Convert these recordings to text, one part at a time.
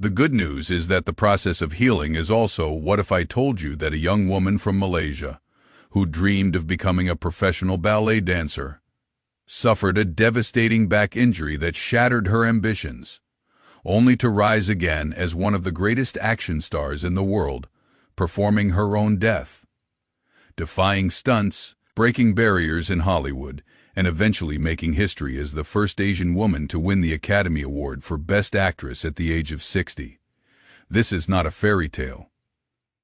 The good news is that the process of healing is also what if I told you that a young woman from Malaysia, who dreamed of becoming a professional ballet dancer, suffered a devastating back injury that shattered her ambitions, only to rise again as one of the greatest action stars in the world, performing her own death, defying stunts, breaking barriers in Hollywood, and eventually making history as the first Asian woman to win the Academy Award for Best Actress at the age of 60. This is not a fairy tale.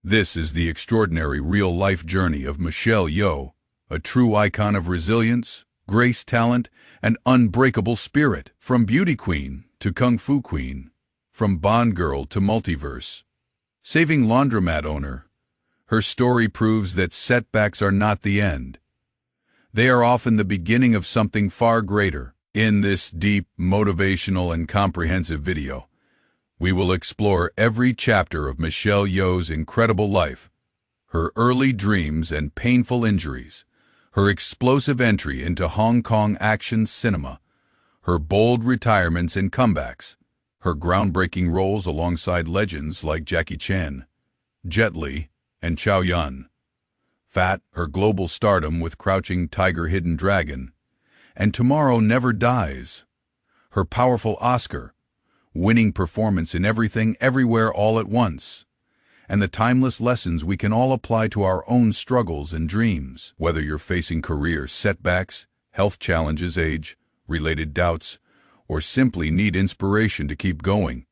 This is the extraordinary real-life journey of Michelle Yeoh, a true icon of resilience, grace, talent, and unbreakable spirit. From beauty queen to kung fu queen, from Bond girl to multiverse, saving laundromat owner, her story proves that setbacks are not the end. They are often the beginning of something far greater. In this deep, motivational, and comprehensive video, we will explore every chapter of Michelle Yeoh's incredible life, her early dreams and painful injuries, her explosive entry into Hong Kong action cinema, her bold retirements and comebacks, her groundbreaking roles alongside legends like Jackie Chan, Jet Li, and Chow Yun, her global stardom with Crouching Tiger, Hidden Dragon, and Tomorrow Never Dies, her powerful Oscar-winning performance in Everything Everywhere All at Once, and the timeless lessons we can all apply to our own struggles and dreams. Whether you're facing career setbacks, health challenges, age-related doubts, or simply need inspiration to keep going,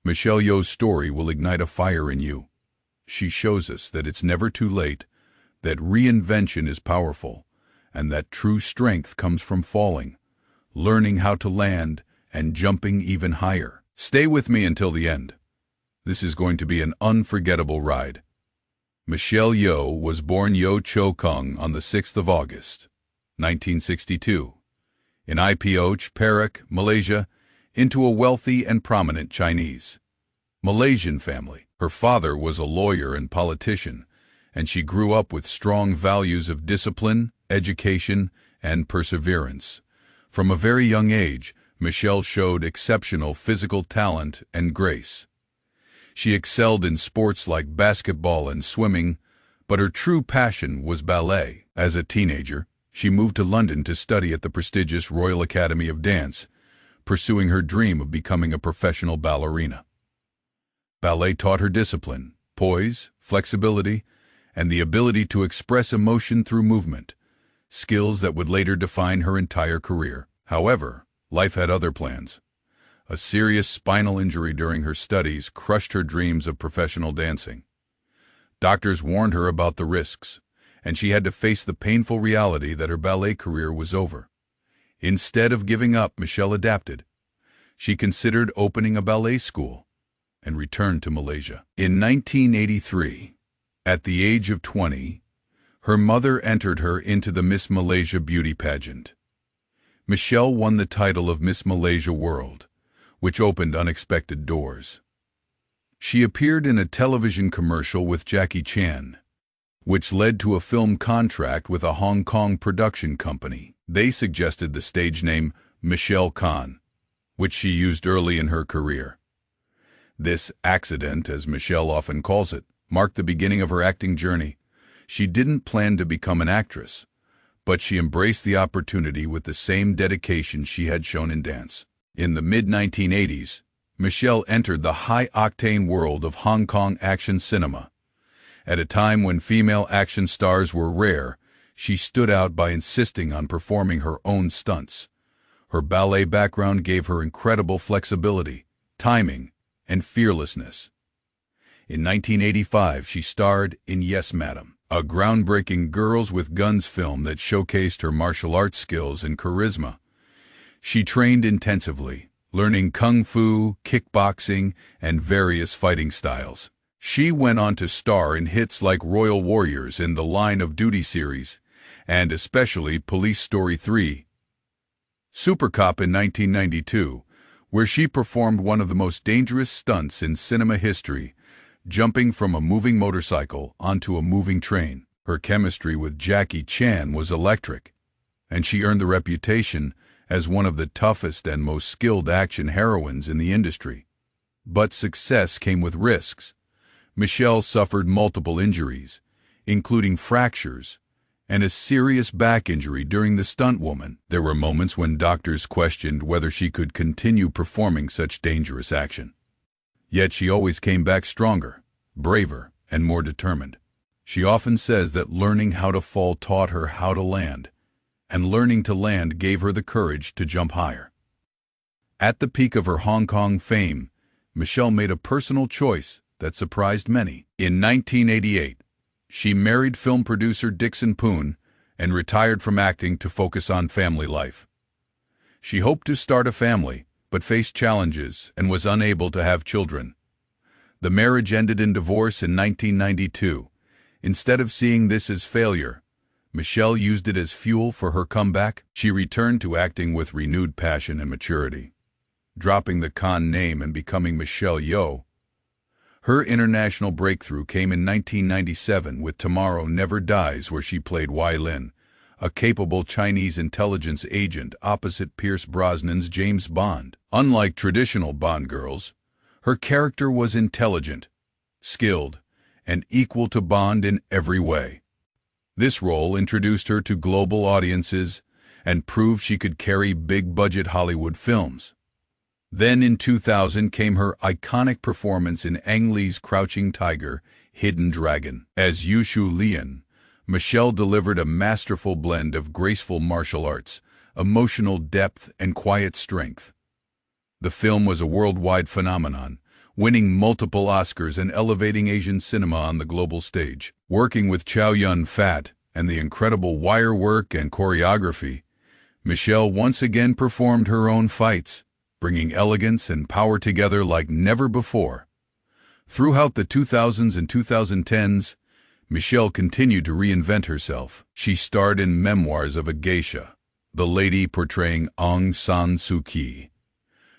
Michelle Yeoh's story will ignite a fire in you. She shows us that it's never too late, that reinvention is powerful, and that true strength comes from falling, learning how to land, and jumping even higher. Stay with me until the end. This is going to be an unforgettable ride. Michelle Yeoh was born Yeoh Cho Kung on the 6th of August, 1962, in Ipoh, Perak, Malaysia, into a wealthy and prominent Chinese Malaysian family. Her father was a lawyer and politician, and she grew up with strong values of discipline, education, and perseverance. From a very young age, Michelle showed exceptional physical talent and grace. She excelled in sports like basketball and swimming, but her true passion was ballet. As a teenager, she moved to London to study at the prestigious Royal Academy of Dance, pursuing her dream of becoming a professional ballerina. Ballet taught her discipline, poise, flexibility, and the ability to express emotion through movement, skills that would later define her entire career. However, life had other plans. A serious spinal injury during her studies crushed her dreams of professional dancing. Doctors warned her about the risks, and she had to face the painful reality that her ballet career was over. Instead of giving up, Michelle adapted. She considered opening a ballet school and returned to Malaysia. In 1983, at the age of 20, her mother entered her into the Miss Malaysia beauty pageant. Michelle won the title of Miss Malaysia World, which opened unexpected doors. She appeared in a television commercial with Jackie Chan, which led to a film contract with a Hong Kong production company. They suggested the stage name Michelle Khan, which she used early in her career. This accident, as Michelle often calls it, marked the beginning of her acting journey. She didn't plan to become an actress, but she embraced the opportunity with the same dedication she had shown in dance. In the mid-1980s, Michelle entered the high-octane world of Hong Kong action cinema. At a time when female action stars were rare, she stood out by insisting on performing her own stunts. Her ballet background gave her incredible flexibility, timing, and fearlessness. In 1985, she starred in Yes, Madam, a groundbreaking Girls with Guns film that showcased her martial arts skills and charisma. She trained intensively, learning kung fu, kickboxing, and various fighting styles. She went on to star in hits like Royal Warriors in the Line of Duty series, and especially Police Story 3, Super Cop in 1992, where she performed one of the most dangerous stunts in cinema history, jumping from a moving motorcycle onto a moving train. Her chemistry with Jackie Chan was electric, and she earned the reputation as one of the toughest and most skilled action heroines in the industry. But success came with risks. Michelle suffered multiple injuries, including fractures and a serious back injury during the stunt woman. There were moments when doctors questioned whether she could continue performing such dangerous action. Yet she always came back stronger, braver, and more determined. She often says that learning how to fall taught her how to land, and learning to land gave her the courage to jump higher. At the peak of her Hong Kong fame, Michelle made a personal choice that surprised many. In 1988, she married film producer Dixon Poon and retired from acting to focus on family life. She hoped to start a family, but faced challenges and was unable to have children. The marriage ended in divorce in 1992. Instead of seeing this as failure, Michelle used it as fuel for her comeback. She returned to acting with renewed passion and maturity, dropping the Khan name and becoming Michelle Yeoh. Her international breakthrough came in 1997 with Tomorrow Never Dies, where she played Wai Lin, a capable Chinese intelligence agent opposite Pierce Brosnan's James Bond. Unlike traditional Bond girls, her character was intelligent, skilled, and equal to Bond in every way. This role introduced her to global audiences and proved she could carry big-budget Hollywood films. Then in 2000 came her iconic performance in Ang Lee's Crouching Tiger, Hidden Dragon. As Yushu Lian, Michelle delivered a masterful blend of graceful martial arts, emotional depth, and quiet strength. The film was a worldwide phenomenon, winning multiple Oscars and elevating Asian cinema on the global stage. Working with Chow Yun-fat and the incredible wire work and choreography, Michelle once again performed her own fights, bringing elegance and power together like never before. Throughout the 2000s and 2010s, Michelle continued to reinvent herself. She starred in Memoirs of a Geisha, the lady portraying Aung San Suu Kyi,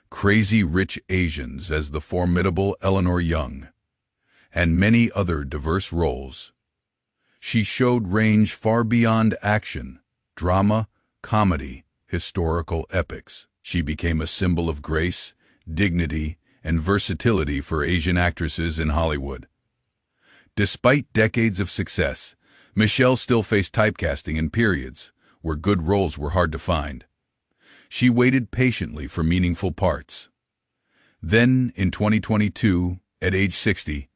Crazy Rich Asians as the formidable Eleanor Young, and many other diverse roles. She showed range far beyond action, drama, comedy, historical epics. She became a symbol of grace, dignity, and versatility for Asian actresses in Hollywood. Despite decades of success, Michelle still faced typecasting in periods where good roles were hard to find. She waited patiently for meaningful parts. Then, in 2022, at age 60,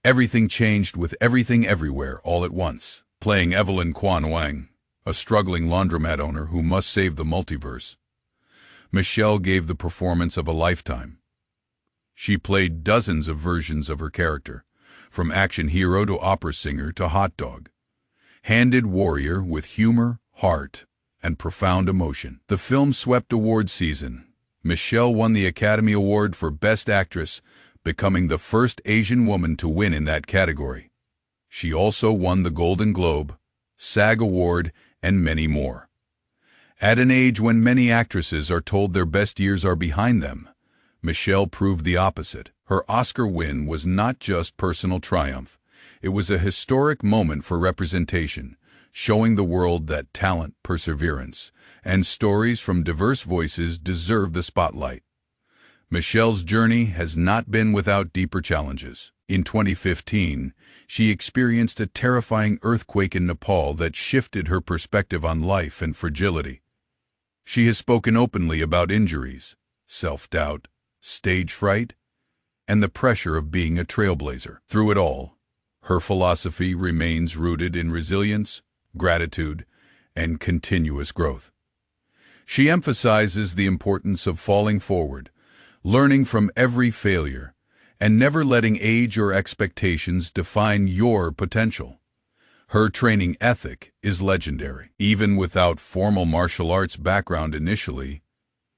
everything changed with Everything Everywhere All at Once. Playing Evelyn Kwan Wang, a struggling laundromat owner who must save the multiverse, Michelle gave the performance of a lifetime. She played dozens of versions of her character, from action hero to opera singer to hot dog. Handed warrior with humor, heart, and profound emotion. The film swept awards season. Michelle won the Academy Award for Best Actress, becoming the first Asian woman to win in that category. She also won the Golden Globe, SAG Award, and many more. At an age when many actresses are told their best years are behind them, Michelle proved the opposite. Her Oscar win was not just personal triumph. It was a historic moment for representation, showing the world that talent, perseverance, and stories from diverse voices deserve the spotlight. Michelle's journey has not been without deeper challenges. In 2015, she experienced a terrifying earthquake in Nepal that shifted her perspective on life and fragility. She has spoken openly about injuries, self-doubt, stage fright, and the pressure of being a trailblazer. Through it all, her philosophy remains rooted in resilience, gratitude, and continuous growth. She emphasizes the importance of falling forward, learning from every failure, and never letting age or expectations define your potential. Her training ethic is legendary. Even without formal martial arts background initially,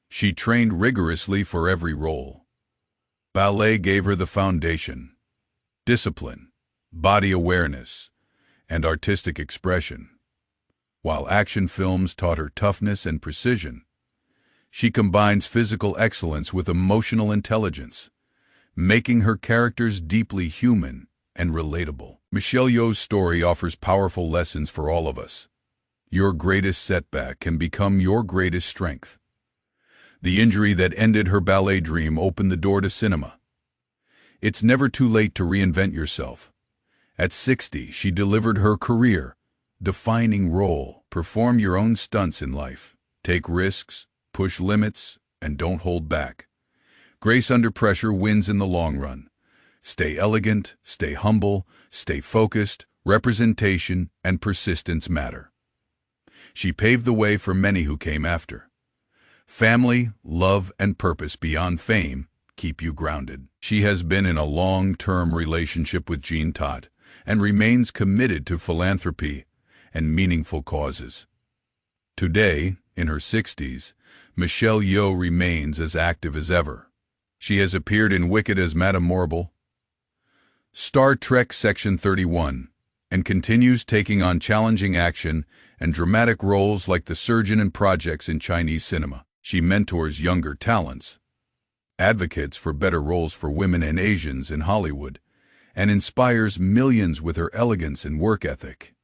she trained rigorously for every role. Ballet gave her the foundation, discipline, body awareness, and artistic expression. While action films taught her toughness and precision, she combines physical excellence with emotional intelligence, making her characters deeply human and relatable. Michelle Yeoh's story offers powerful lessons for all of us. Your greatest setback can become your greatest strength. The injury that ended her ballet dream opened the door to cinema, It's never too late to reinvent yourself. At 60, she delivered her career-defining role. Perform your own stunts in life. Take risks, push limits, and don't hold back. Grace under pressure wins in the long run. Stay elegant, stay humble, stay focused. Representation and persistence matter. She paved the way for many who came after. Family, love, and purpose beyond fame keep you grounded. She has been in a long-term relationship with Jean Todt and remains committed to philanthropy and meaningful causes. Today, in her 60s, Michelle Yeoh remains as active as ever. She has appeared in Wicked as Madame Morrible, Star Trek Section 31, and continues taking on challenging action and dramatic roles like the surgeon in projects in Chinese cinema. She mentors younger talents, advocates for better roles for women and Asians in Hollywood, and inspires millions with her elegance and work ethic.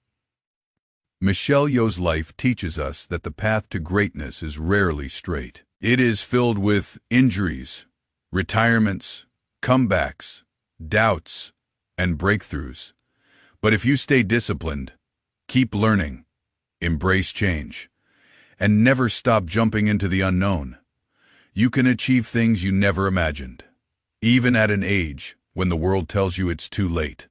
Michelle Yeoh's life teaches us that the path to greatness is rarely straight. It is filled with injuries, retirements, comebacks, doubts, and breakthroughs. But if you stay disciplined, keep learning, embrace change, and never stop jumping into the unknown, you can achieve things you never imagined, even at an age when the world tells you it's too late.